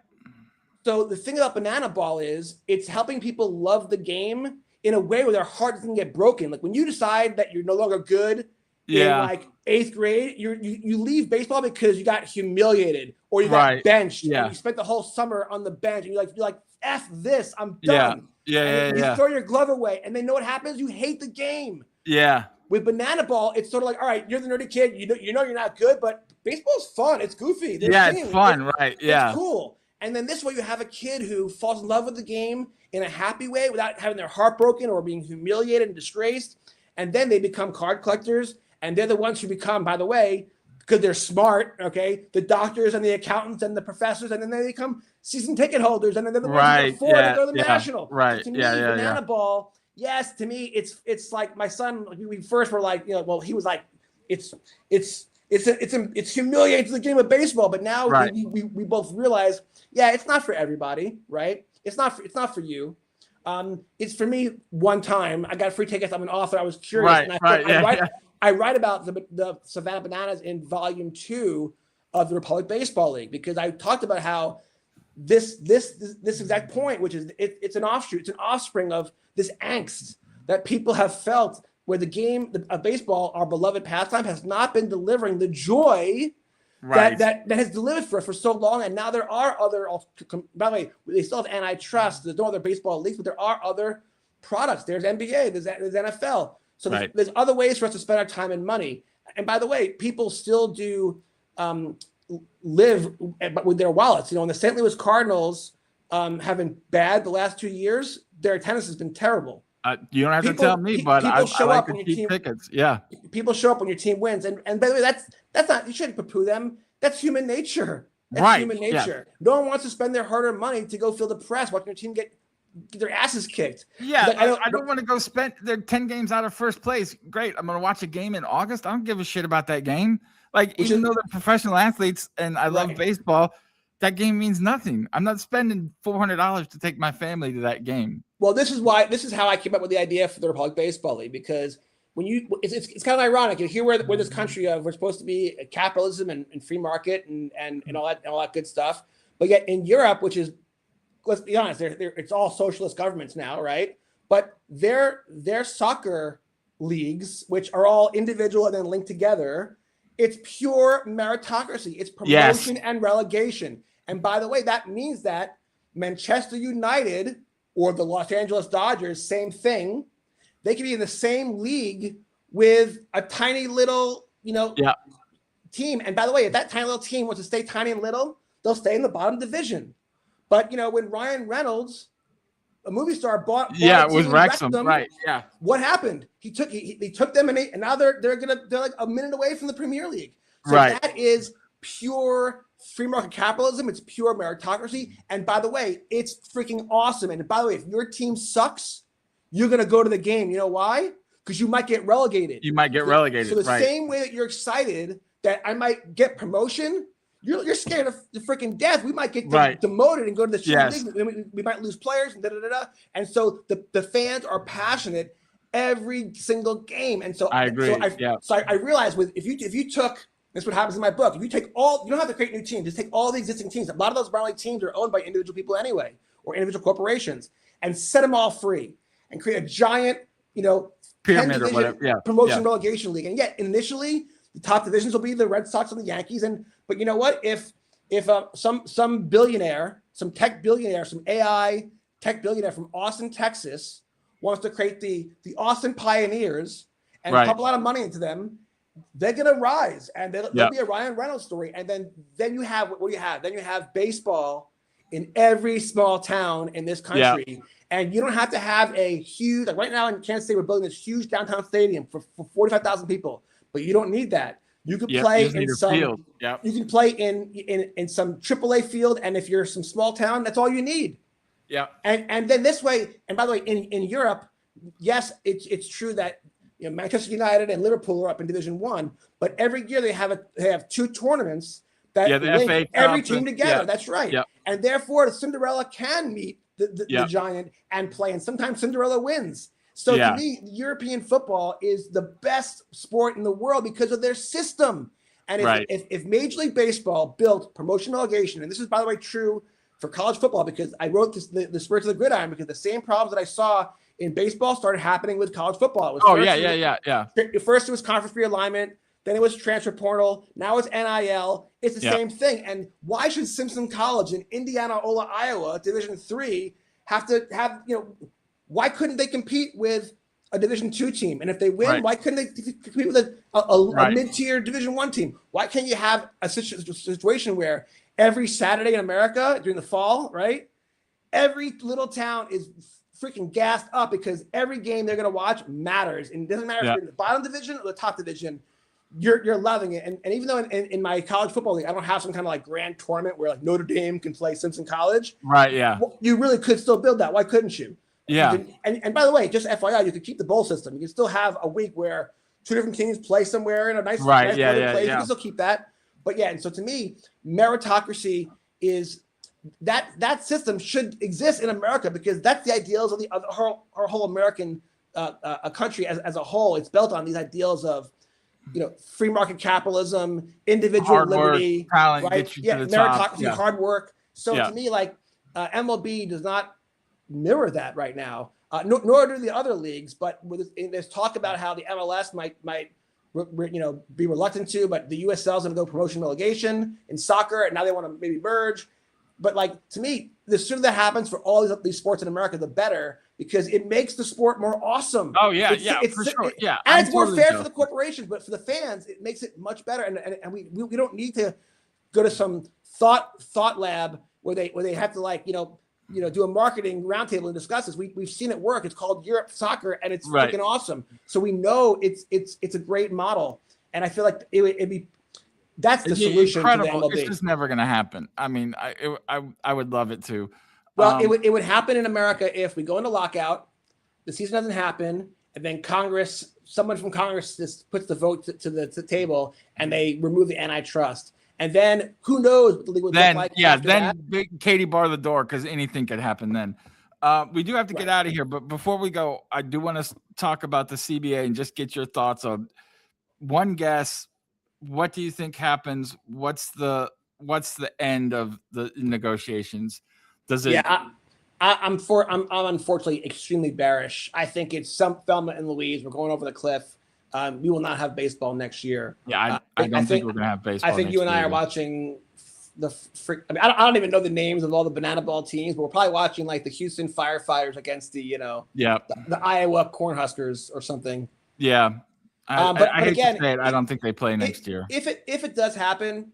So the thing about Banana Ball is it's helping people love the game in a way where their heart doesn't get broken. Like when you decide that you're no longer good in like 8th grade, you leave baseball because you got humiliated or you got benched and you spent the whole summer on the bench and you're like, F this, I'm done. You throw your glove away and then know what happens? You hate the game. Yeah. With Banana Ball, it's sort of like, all right, you're the nerdy kid. You know you're not good, but baseball's fun. It's goofy. It's fun, right? Yeah. It's cool. And then this way you have a kid who falls in love with the game in a happy way without having their heart broken or being humiliated and disgraced. And then they become card collectors. And they're the ones who become, by the way, because they're smart, okay, the doctors and the accountants and the professors, and then they become season ticket holders. And then they're the ones who afford to go to the National. Right. To me, Banana Ball, yes, to me, it's like my son, we first were like, well, he was like, it's humiliating to the game of baseball. But now we both realize, it's not for everybody, right? It's not for you. It's for me. One time I got free tickets. I'm an author. I was curious. I write about the Savannah Bananas in volume 2 of the Republic Baseball League because I talked about how this exact point, which is it's an offshoot, it's an offspring of this angst that people have felt where the game of baseball, our beloved pastime, has not been delivering the joy that has delivered for us for so long. And now there are other, by the way, they still have antitrust. There's no other baseball leagues, but there are other products. There's NBA, there's NFL. So there's other ways for us to spend our time and money. And by the way, people still do live with their wallets. When the St. Louis Cardinals have been bad the last 2 years, their attendance has been terrible. You don't have to tell me, but I like to keep tickets. Yeah. People show up when your team wins. And by the way, that's not, you shouldn't poo-poo them. That's human nature. That's human nature. Yeah. No one wants to spend their hard-earned money to go feel depressed watching your team get their asses kicked. Yeah, like, I don't want to go spend. They're 10 games out of first place. Great, I'm going to watch a game in August. I don't give a shit about that game. Like, even though they're professional athletes and I love baseball, that game means nothing. I'm not spending $400 to take my family to that game. Well, this is how I came up with the idea for the Republic Baseball League, because when it's kind of ironic. Here we're this country we're supposed to be capitalism and free market and all that good stuff, but yet in Europe, which is, let's be honest, it's all socialist governments now, right? But their soccer leagues, which are all individual and then linked together, it's pure meritocracy. It's promotion and relegation. And by the way, that means that Manchester United or the Los Angeles Dodgers, same thing. They can be in the same league with a tiny little, team. And by the way, if that tiny little team wants to stay tiny and little, they'll stay in the bottom division. But when Ryan Reynolds, a movie star, bought it was Wrexham, right? Yeah. What happened? He took them and now they're like a minute away from the Premier League. So that is pure free market capitalism. It's pure meritocracy. And by the way, it's freaking awesome. And by the way, if your team sucks, you're gonna go to the game. You know why? Because you might get relegated. So the same way that you're excited that I might get promotion, you're scared of the freaking death. We might get demoted and go to the league. We might lose players and And so the fans are passionate every single game. And so I agree. So I realized if you took, this is what happens in my book. If you take you don't have to create new teams. Just take all the existing teams. A lot of those minor league teams are owned by individual people anyway, or individual corporations, and set them all free and create a giant, pyramid or whatever. Promotion relegation league. And yet initially the top divisions will be the Red Sox and the Yankees. But you know what? If some billionaire, some tech billionaire, some AI tech billionaire from Austin, Texas, wants to create the Austin Pioneers and pump a lot of money into them, they're gonna rise, and there'll be a Ryan Reynolds story. And then you have what do you have? Then you have baseball in every small town in this country. And you don't have to have a huge, like right now in Kansas City, we're building this huge downtown stadium for 45,000 people, but you don't need that. You could play in some field. You can play in some AAA field, and if you're some small town, that's all you need. Yeah. And then this way, and by the way, in Europe, yes, it's true that Manchester United and Liverpool are up in Division 1, but every year they have 2 tournaments that the link FA every Cup team together. That's right. Yep. And therefore, the Cinderella can meet the giant and play. And sometimes Cinderella wins. So to me, European football is the best sport in the world because of their system. And if Major League Baseball built promotion relegation, and this is, by the way, true for college football, because I wrote this, the Spirits of the Gridiron, because the same problems that I saw in baseball started happening with college football. It was First it was conference realignment. Then it was transfer portal. Now it's NIL. It's the same thing. And why should Simpson College in Indianola, Iowa, Division III, have to have, why couldn't they compete with a Division II team? And if they win, why couldn't they compete with a mid-tier Division I team? Why can't you have a situation where every Saturday in America during the fall, right, every little town is freaking gassed up because every game they're going to watch matters. And it doesn't matter if you're in the bottom division or the top division, you're loving it. And even though in my college football league, I don't have some kind of like grand tournament where like Notre Dame can play Simpson College. Right, yeah. You really could still build that. Why couldn't you? Yeah. And by the way, just FYI, you could keep the bowl system. You can still have a week where two different teams play somewhere in a nice place. You can still keep that. But yeah, and so to me, meritocracy is that system should exist in America because that's the ideals of our whole American country as a whole. It's built on these ideals of free market capitalism, individual hard liberty, work, talent, right? Meritocracy, hard work. So to me, like MLB does not mirror that right now, nor do the other leagues. But there's talk about how the MLS might be reluctant to, but the USL is going to go promotion relegation in soccer, and now they want to maybe merge. But like to me, the sooner that happens for all these sports in America, the better, because it makes the sport more awesome. Oh yeah, for sure. And it's more fair for the corporations, but for the fans, it makes it much better. And we don't need to go to some thought lab where they have to like do a marketing roundtable and discuss this. We've seen it work. It's called Europe Soccer, and it's freaking awesome. So we know it's a great model, and I feel like it'd be. That's the solution to the MLB. It's just never going to happen. I mean, I would love it to. Well, it would happen in America if we go into lockout, the season doesn't happen, and then someone from Congress just puts the vote to the table, and they remove the antitrust. And then who knows what the league would look like. Big Katie bar the door because anything could happen then. We do have to get out of here, but before we go, I do want to talk about the CBA and just get your thoughts on one guess. What do you think happens? What's the end of the negotiations? Does it? Yeah, I'm unfortunately extremely bearish. I think it's some Thelma and Louise. We're going over the cliff. We will not have baseball next year. Yeah, I don't think we're going to have baseball. I think you and I are watching I don't even know the names of all the banana ball teams, but we're probably watching like the Houston Firefighters against the the Iowa Cornhuskers or something. Yeah. But again, to say it, I don't think they play next year. If it does happen,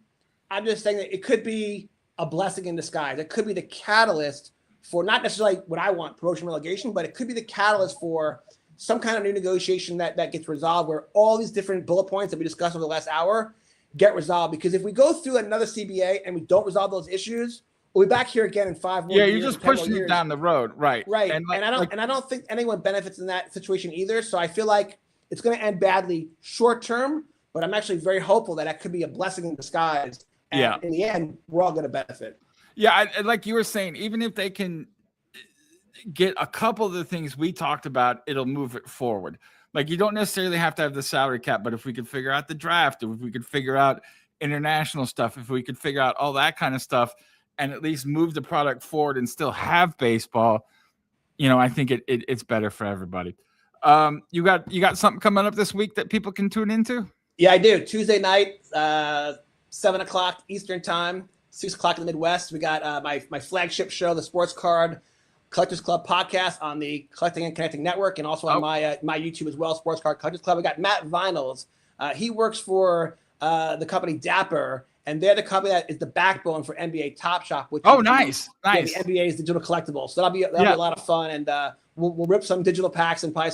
I'm just saying that it could be a blessing in disguise. It could be the catalyst for not necessarily what I want, promotion relegation, but it could be the catalyst for some kind of new negotiation that gets resolved where all these different bullet points that we discussed over the last hour get resolved. Because if we go through another CBA and we don't resolve those issues, we'll be back here again in 5 more years. Yeah, you're just pushing it down the road. Right. And I don't think anyone benefits in that situation either. So I feel like it's going to end badly short term, but I'm actually very hopeful that could be a blessing in disguise. And in the end, we're all going to benefit. Yeah, like you were saying, even if they can get a couple of the things we talked about, it'll move it forward. Like you don't necessarily have to have the salary cap, but if we could figure out the draft, if we could figure out international stuff, if we could figure out all that kind of stuff and at least move the product forward and still have baseball, I think it's better for everybody. You got something coming up this week that people can tune into? Yeah, I do. Tuesday night, 7:00 Eastern time, 6:00 in the Midwest. We got my flagship show, the Sports Card Collectors Club podcast on the Collecting and Connecting Network, and also on my YouTube as well, Sports Card Collectors Club. We got Matt Vinyls. He works for the company Dapper, and they're the company that is the backbone for NBA Top Shop. Which nice. The NBA's digital collectibles. So that'll be a lot of fun, and we'll rip some digital packs and probably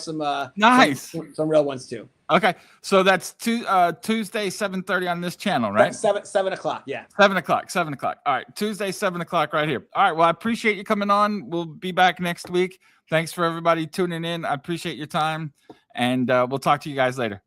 some real ones too. Okay, so that's Tuesday 7:30 on this channel, right? 7:00. Yeah, 7:00. All right, Tuesday 7:00 right here. All right, well, I appreciate you coming on. We'll be back next week. Thanks for everybody tuning in. I appreciate your time, and we'll talk to you guys later.